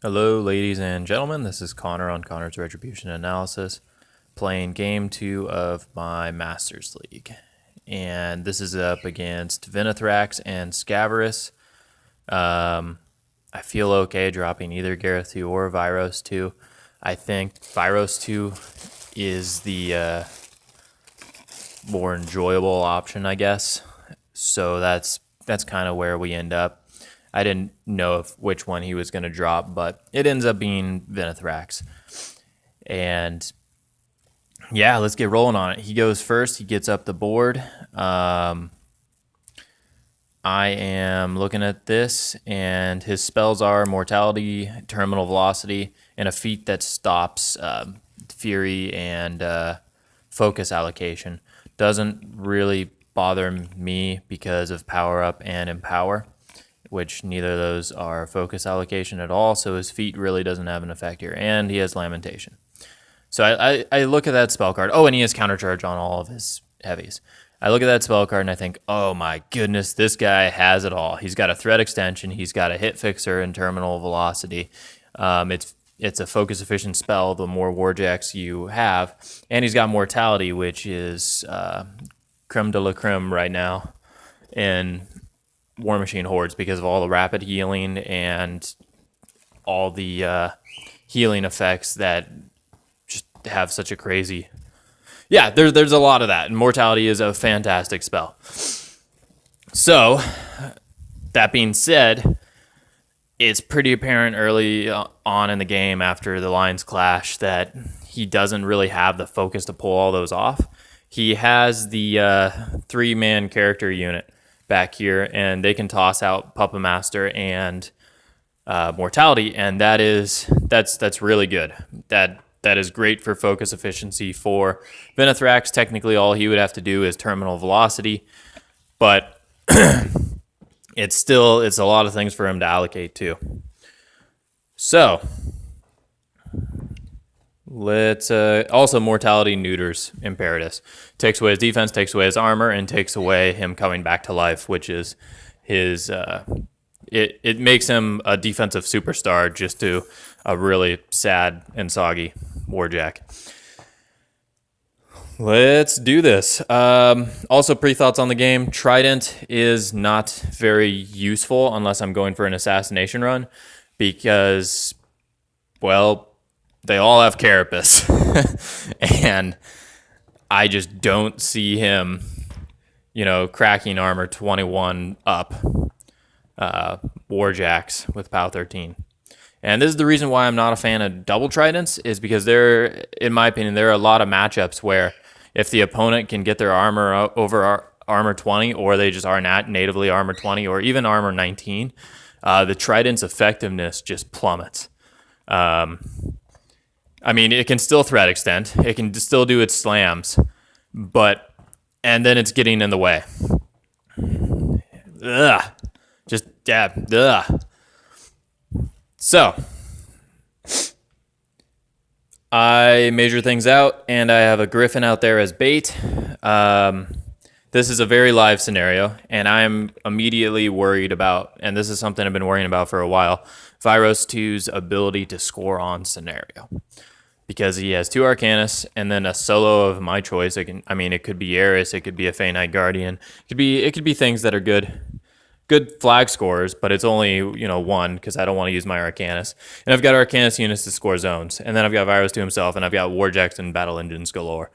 Hello, ladies and gentlemen. This is Connor on Connor's Retribution Analysis, playing Game 2 of my Masters League. And this is up against Venethrax and Scavarus. I feel okay dropping either Gareth 2 or Vyros 2. I think Vyros 2 is the more enjoyable option, I guess. So that's kind of where we end up. I didn't know which one he was going to drop, but it ends up being Venethrax. And yeah, let's get rolling on it. He goes first. He gets up the board. I am looking at this, and his spells are Mortality, Terminal Velocity, and a feat that stops Fury and Focus allocation. Doesn't really bother me because of Power Up and Empower, which neither of those are focus allocation at all, so his feat really doesn't have an effect here, and he has Lamentation. So I look at that spell card. Oh, and he has Countercharge on all of his heavies. I look at that spell card and I think, oh my goodness, this guy has it all. He's got a Threat Extension, he's got a Hit Fixer and Terminal Velocity. It's a focus efficient spell the more Warjacks you have, and he's got Mortality, which is creme de la creme right now in Warmachine hordes because of all the rapid healing and all the healing effects that just have such a crazy... Yeah, there's a lot of that, and Mortality is a fantastic spell. So, that being said, it's pretty apparent early on in the game after the lines clash that he doesn't really have the focus to pull all those off. He has the three-man character unit back here, and they can toss out Puppet Master and Mortality, and that's really good. That is great for focus efficiency for Venethrax. Technically, all he would have to do is Terminal Velocity, but it's a lot of things for him to allocate to. So let's also Mortality neuters Imperitus. Takes away his defense, takes away his armor, and takes away him coming back to life, which is his it makes him a defensive superstar just to a really sad and soggy Warjack. Let's do this. Also, pre-thoughts on the game. Trident is not very useful unless I'm going for an assassination run because, well, they all have carapace. And I just don't see him, cracking armor 21 up Warjacks with POW 13. And this is the reason why I'm not a fan of double Tridents, is because in my opinion, there are a lot of matchups where if the opponent can get their armor over armor 20, or they just are natively armor 20, or even armor 19, the Trident's effectiveness just plummets. I mean, it can still threat extend. It can still do its slams, and then it's getting in the way. Ugh. Just, yeah, ugh. So, I measure things out, and I have a Griffon out there as bait. This is a very live scenario, and I'm immediately worried about, and this is something I've been worrying about for a while, Vyros 2's ability to score on scenario. Because he has two Arcanists, and then a solo of my choice. It could be Eris, it could be a Fey Knight Guardian. It could be things that are good flag scores, but it's only, one, because I don't want to use my Arcanist. And I've got Arcanist units to score zones. And then I've got Vyros 2 himself, and I've got Warjacks and Battle Engines galore.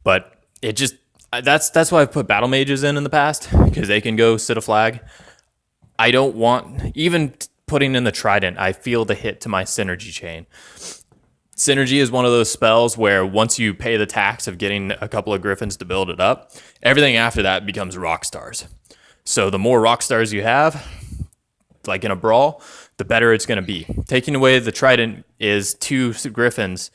But it just, that's why I've put Battle Mages in the past, because they can go sit a flag. I don't want, even putting in the Trident, I feel the hit to my synergy chain. Synergy is one of those spells where once you pay the tax of getting a couple of Griffins to build it up, everything after that becomes rock stars. So the more rock stars you have, like in a brawl, the better it's going to be. Taking away the Trident is two Griffins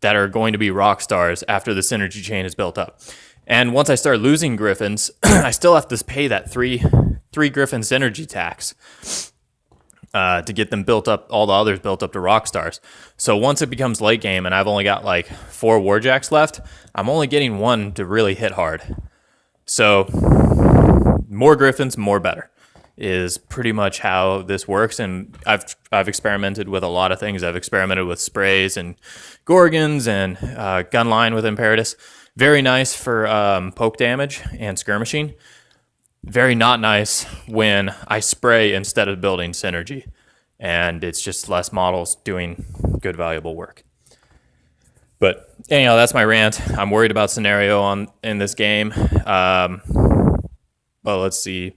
that are going to be rock stars after the synergy chain is built up. And once I start losing Griffins, I still have to pay that three Griffin synergy tax to get them built up, all the others built up to rock stars. So once it becomes late game and I've only got like 4 Warjacks left, I'm only getting one to really hit hard. So more Griffins, more better. is pretty much how this works. And I've experimented with a lot of things. I've experimented with sprays and Gorgons and gun line with Imperitus. Very nice for poke damage and skirmishing. Very not nice when I spray instead of building synergy. And it's just less models doing good, valuable work. But anyhow, that's my rant. I'm worried about scenario in this game. But let's see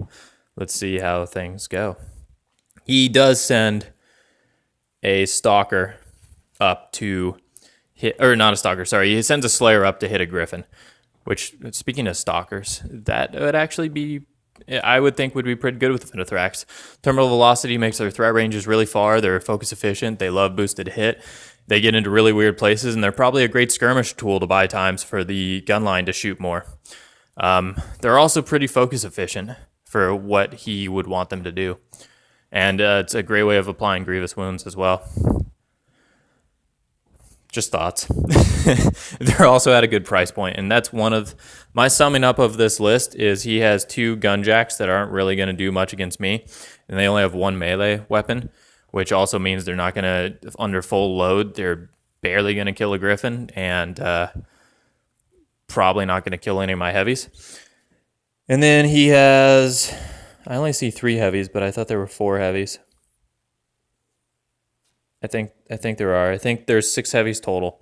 how things go. He does send a stalker up to hit, or not a stalker, sorry. He sends a slayer up to hit a griffin, which, speaking of stalkers, that would actually be, I would think, would be pretty good with Venethrax. Terminal velocity makes their threat ranges really far. They're focus efficient. They love boosted hit. They get into really weird places, and they're probably a great skirmish tool to buy times for the gun line to shoot more. They're also pretty focus efficient for what he would want them to do. And it's a great way of applying grievous wounds as well. Just thoughts. They're also at a good price point, and that's one of my summing up of this list is he has 2 gunjacks that aren't really going to do much against me, and they only have 1 melee weapon, which also means they're not going to, under full load, they're barely going to kill a griffin, and probably not going to kill any of my heavies. And then he has, I only see 3 heavies, but I thought there were 4 heavies. I think there are. I think there's 6 heavies total.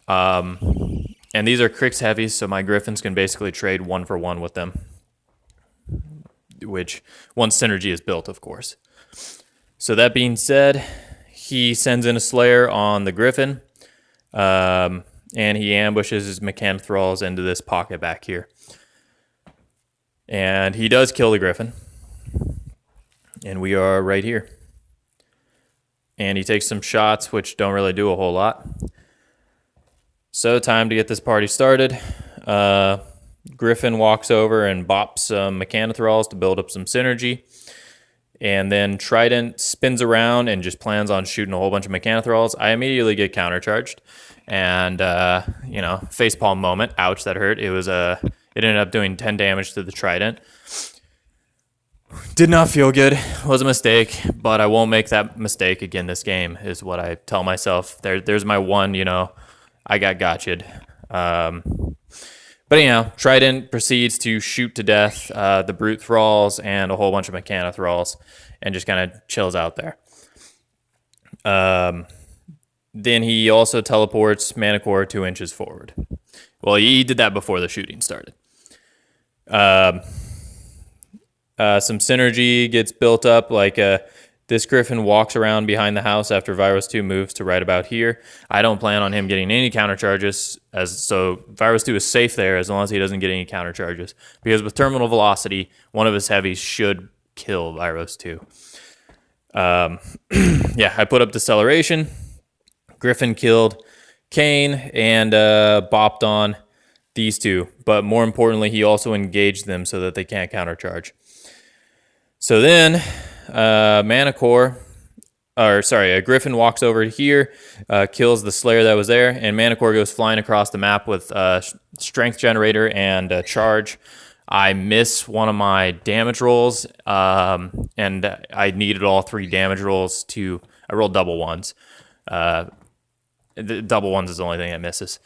And these are Crix heavies, so my griffins can basically trade 1 for 1 with them. Which, once synergy is built, of course. So that being said, he sends in a slayer on the griffin. And he ambushes his Mechanithralls into this pocket back here. And he does kill the griffin. And we are right here. And he takes some shots, which don't really do a whole lot. So time to get this party started. Griffin walks over and bops some Mechanithralls to build up some synergy. And then Trident spins around and just plans on shooting a whole bunch of Mechanithralls. I immediately get countercharged. And, facepalm moment. Ouch, that hurt. It ended up doing 10 damage to the Trident. Did not feel good. Was a mistake, but I won't make that mistake again this game, is what I tell myself. There's my one, I got gotcha'd. But anyhow, Trident proceeds to shoot to death the brute thralls and a whole bunch of Mechanithralls and just kind of chills out there. Then he also teleports Manticore 2 inches forward. Well, he did that before the shooting started. Some synergy gets built up, like this Griffin walks around behind the house after Vyros 2 moves to right about here. I don't plan on him getting any countercharges, so Vyros 2 is safe there as long as he doesn't get any countercharges. Because with terminal velocity, one of his heavies should kill Vyros 2. I put up deceleration. Griffin killed Kane and bopped on these 2. But more importantly, he also engaged them so that they can't countercharge. So then, a Griffin walks over here, kills the Slayer that was there, and Manticore goes flying across the map with Strength Generator and Charge. I miss one of my damage rolls, and I needed all 3 damage rolls I rolled double ones. The double ones is the only thing that misses.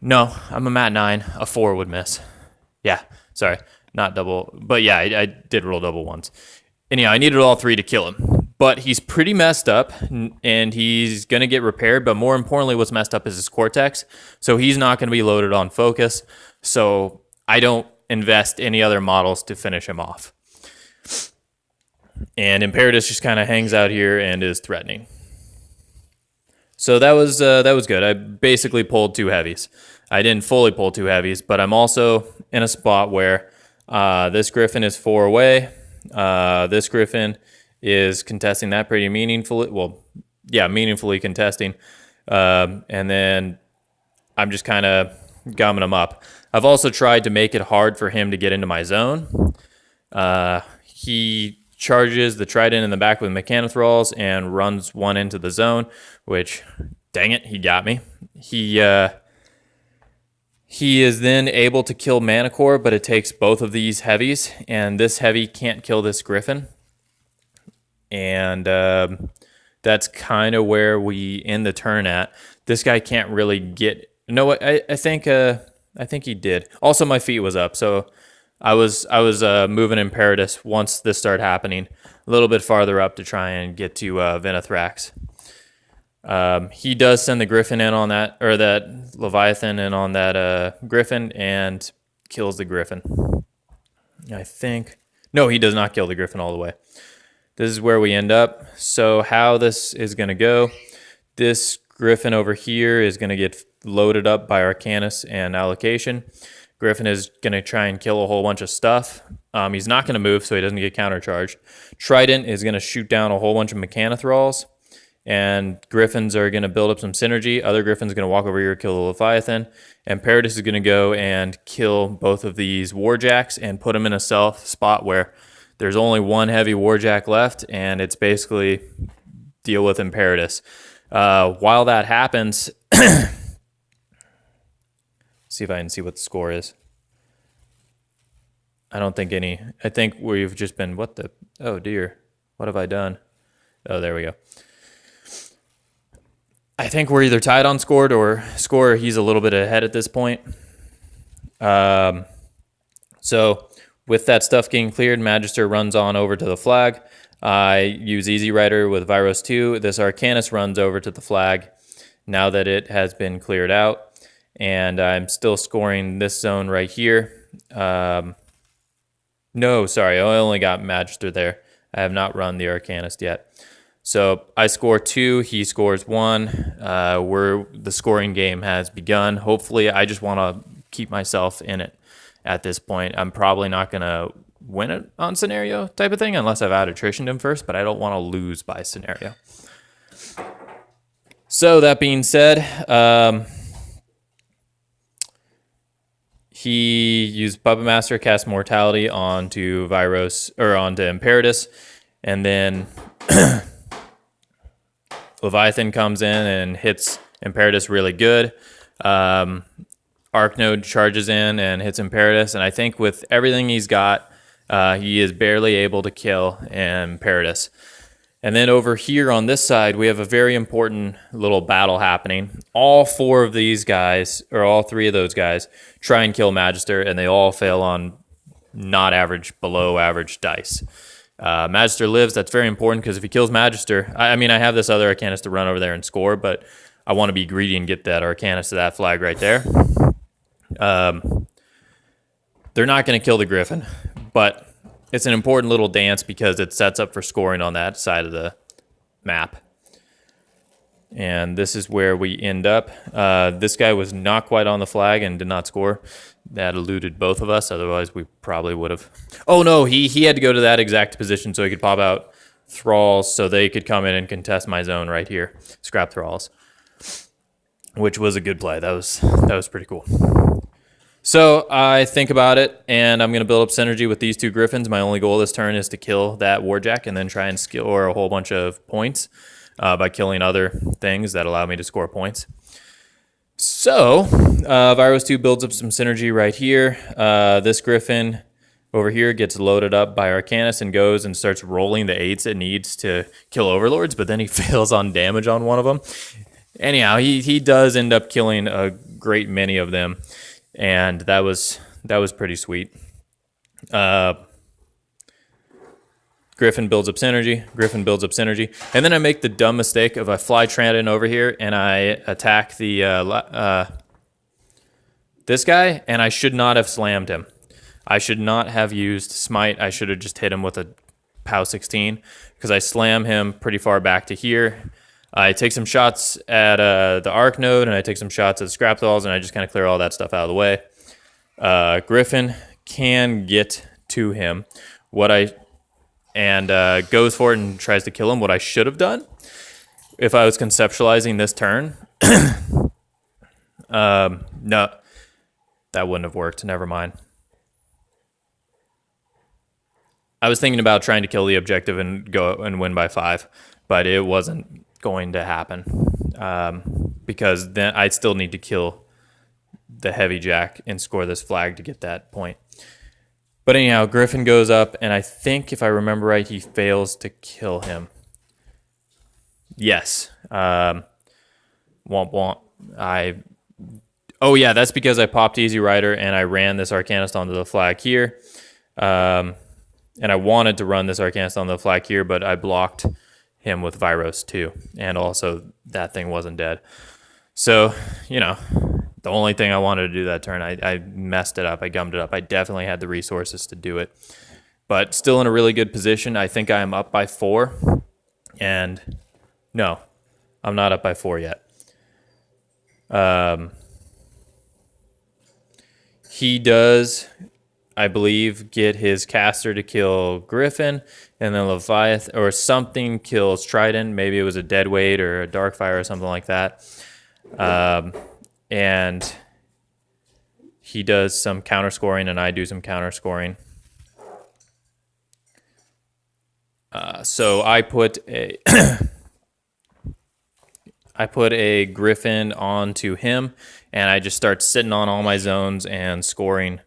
No, I'm a Mat 9. A 4 would miss. Yeah, sorry. Not double, but yeah, I did roll double ones. Anyhow, I needed all 3 to kill him. But he's pretty messed up, and he's going to get repaired. But more importantly, what's messed up is his Cortex. So he's not going to be loaded on focus. So I don't invest any other models to finish him off. And Imperitus just kind of hangs out here and is threatening. So that was good. I basically pulled 2 heavies. I didn't fully pull 2 heavies, but I'm also in a spot where this Griffin is 4 away. This Griffin is contesting that pretty meaningfully. Well, yeah, meaningfully contesting. And then I'm just kind of gumming him up. I've also tried to make it hard for him to get into my zone. He charges the Trident in the back with Mechanithralls and runs one into the zone, which, dang it, he got me. He He is then able to kill Manticore, but it takes both of these heavies, and this heavy can't kill this Griffon. And that's kind of where we end the turn at. This guy can't really get... No, I think he did. Also, my feet was up, so I was moving Imperitus once this started happening, a little bit farther up to try and get to Venethrax. He does send the Griffon in on that, or that Leviathan in on that Griffon, and kills the Griffon. I think... No, he does not kill the Griffon all the way. This is where we end up. So how this is going to go, this Griffon over here is going to get loaded up by Arcanist and allocation. Griffon is going to try and kill a whole bunch of stuff. He's not going to move, so he doesn't get countercharged. Trident is going to shoot down a whole bunch of Mechanithralls, and Griffons are going to build up some synergy. Other Griffons are going to walk over here and kill the Leviathan. Imperitus is going to go and kill both of these Warjacks and put them in a stealth spot where there's only one heavy Warjack left, and it's basically deal with Imperitus. While that happens, see if I can see what the score is. I don't think any. I think we've just been, what the, oh dear, what have I done? Oh, there we go. I think we're either tied on scored or he's a little bit ahead at this point. So with that stuff getting cleared, Magister runs on over to the flag. I use Easy Rider with Vyros 2. This Arcanist runs over to the flag now that it has been cleared out. And I'm still scoring this zone right here. No, sorry, I only got Magister there. I have not run the Arcanist yet. So I score 2, he scores 1. The scoring game has begun. Hopefully, I just want to keep myself in it at this point. I'm probably not going to win it on scenario type of thing unless I've out attritioned him first, but I don't want to lose by scenario. So that being said, he used Puppet Master, cast Mortality onto Vyros, or onto Imperitus, and then Leviathan comes in and hits Imperitus really good. Arcnode charges in and hits Imperitus, and I think with everything he's got, he is barely able to kill Imperitus. And then over here on this side, we have a very important little battle happening. All 4 of these guys, or all 3 of those guys, try and kill Magister, and they all fail on not average, below average dice. Magister lives. That's very important because if he kills Magister, I mean, I have this other Arcanist to run over there and score, but I want to be greedy and get that Arcanist to that flag right there. They're not going to kill the Griffon, but it's an important little dance because it sets up for scoring on that side of the map. And this is where we end up. This guy was not quite on the flag and did not score. That eluded both of us. Otherwise, we probably would have. Oh, no, he had to go to that exact position so he could pop out thralls so they could come in and contest my zone right here. Scrap thralls, which was a good play. That was pretty cool. So I think about it, and I'm going to build up synergy with these 2 Griffons. My only goal this turn is to kill that Warjack and then try and score a whole bunch of points by killing other things that allow me to score points. So Vyros 2 builds up some synergy right here. This Griffon over here gets loaded up by Arcanist and goes and starts rolling the 8s it needs to kill Overlords, but then he fails on damage on one of them. Anyhow, he does end up killing a great many of them. And that was pretty sweet. Griffon builds up synergy. And then I make the dumb mistake of I fly Trident over here and I attack the this guy, and I should not have slammed him. I should not have used Smite. I should have just hit him with a POW 16 because I slam him pretty far back to here. I take some shots at the Arc Node, and I take some shots at the Scrap Thralls, and I just kind of clear all that stuff out of the way. Griffon can get to him. Goes for it and tries to kill him. What I should have done, if I was conceptualizing this turn, no, that wouldn't have worked. Never mind. I was thinking about trying to kill the objective and go and win by 5, but it wasn't going to happen because then I'd still need to kill the heavy jack and score this flag to get that point. But anyhow, Griffon goes up, and I think if I remember right, he fails to kill him. Yes. Womp womp. Oh yeah, that's because I popped Easy Rider and I ran this Arcanist onto the flag here. And I wanted to run this Arcanist on the flag here, but I blocked him with Vyros too. And also that thing wasn't dead. So, you know, the only thing I wanted to do that turn, I messed it up. I gummed it up. I definitely had the resources to do it. But still in a really good position. I think I am up by 4. And no, I'm not up by 4 yet. He does, I believe, get his caster to kill Griffon, and then Leviathan or something kills Trident. Maybe it was a Deadweight or a Darkfire or something like that. And he does some counter scoring, and I do some counter scoring. So I put a Griffon onto him, and I just start sitting on all my zones and scoring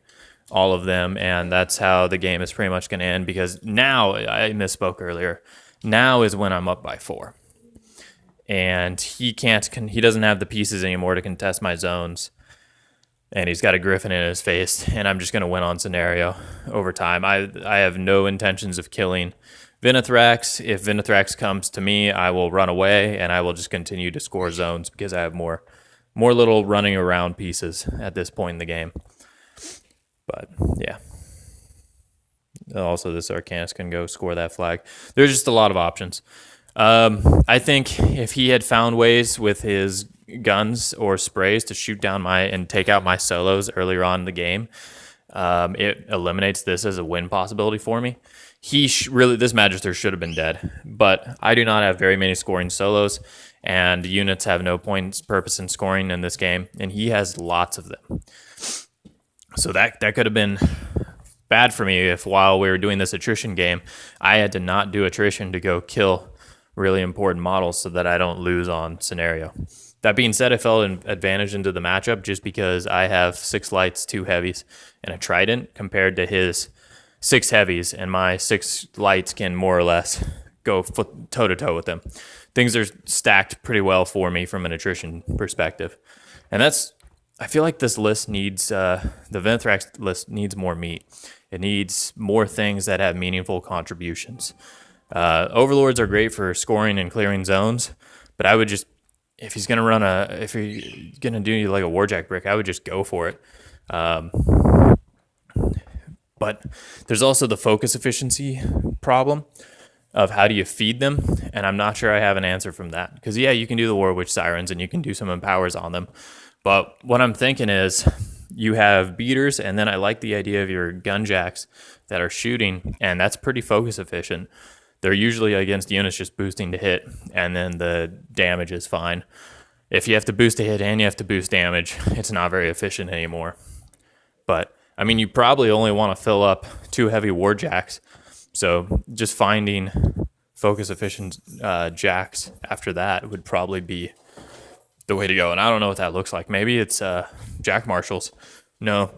all of them, and that's how the game is pretty much going to end, because now, I misspoke earlier, now is when I'm up by 4. And he doesn't have the pieces anymore to contest my zones, and he's got a Griffon in his face, and I'm just going to win on scenario over time. I have no intentions of killing Venethrax. If Venethrax comes to me, I will run away, and I will just continue to score zones because I have more little running around pieces at this point in the game. But yeah. Also, this Arcanist can go score that flag. There's just a lot of options. I think if he had found ways with his guns or sprays to shoot down and take out my solos earlier on in the game, it eliminates this as a win possibility for me. This Magister should have been dead, but I do not have very many scoring solos, and units have no purpose in scoring in this game, and he has lots of them. So that could have been bad for me if while we were doing this attrition game, I had to not do attrition to go kill really important models so that I don't lose on scenario. That being said, I felt an advantage into the matchup just because I have 6 lights, 2 heavies, and a Trident compared to his 6 heavies, and my 6 lights can more or less go toe-to-toe with them. Things are stacked pretty well for me from an attrition perspective. And I feel like this list needs, the Venethrax list needs more meat. It needs more things that have meaningful contributions. Overlords are great for scoring and clearing zones, but I would just, if you're gonna do like a Warjack brick, I would just go for it. But there's also the focus efficiency problem of how do you feed them, and I'm not sure I have an answer from that. Because yeah, you can do the Warwitch sirens and you can do some empowers on them, but what I'm thinking is you have beaters, and then I like the idea of your gunjacks that are shooting, and that's pretty focus efficient. They're usually against units just boosting to hit, and then the damage is fine. If you have to boost to hit and you have to boost damage, it's not very efficient anymore. But, I mean, you probably only want to fill up 2 heavy warjacks, so just finding focus efficient jacks after that would probably be the way to go. And I don't know what that looks like. Maybe it's Jack Marshals. No,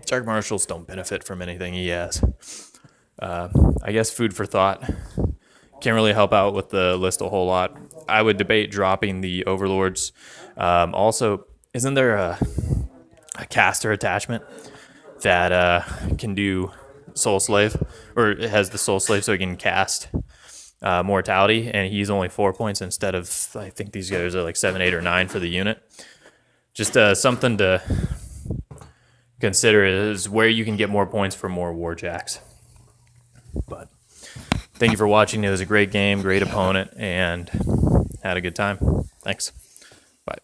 Jack Marshals don't benefit from anything he has. I guess food for thought. Can't really help out with the list a whole lot. I would debate dropping the Overlords. Also, isn't there a caster attachment that can do Soul Slave? Or it has the Soul Slave so he can cast Mortality, and he's only 4 points instead of, I think these guys are like 7, 8, or 9 for the unit. Just something to consider is where you can get more points for more Warjacks. But thank you for watching. It was a great game, great opponent, and had a good time. Thanks. Bye.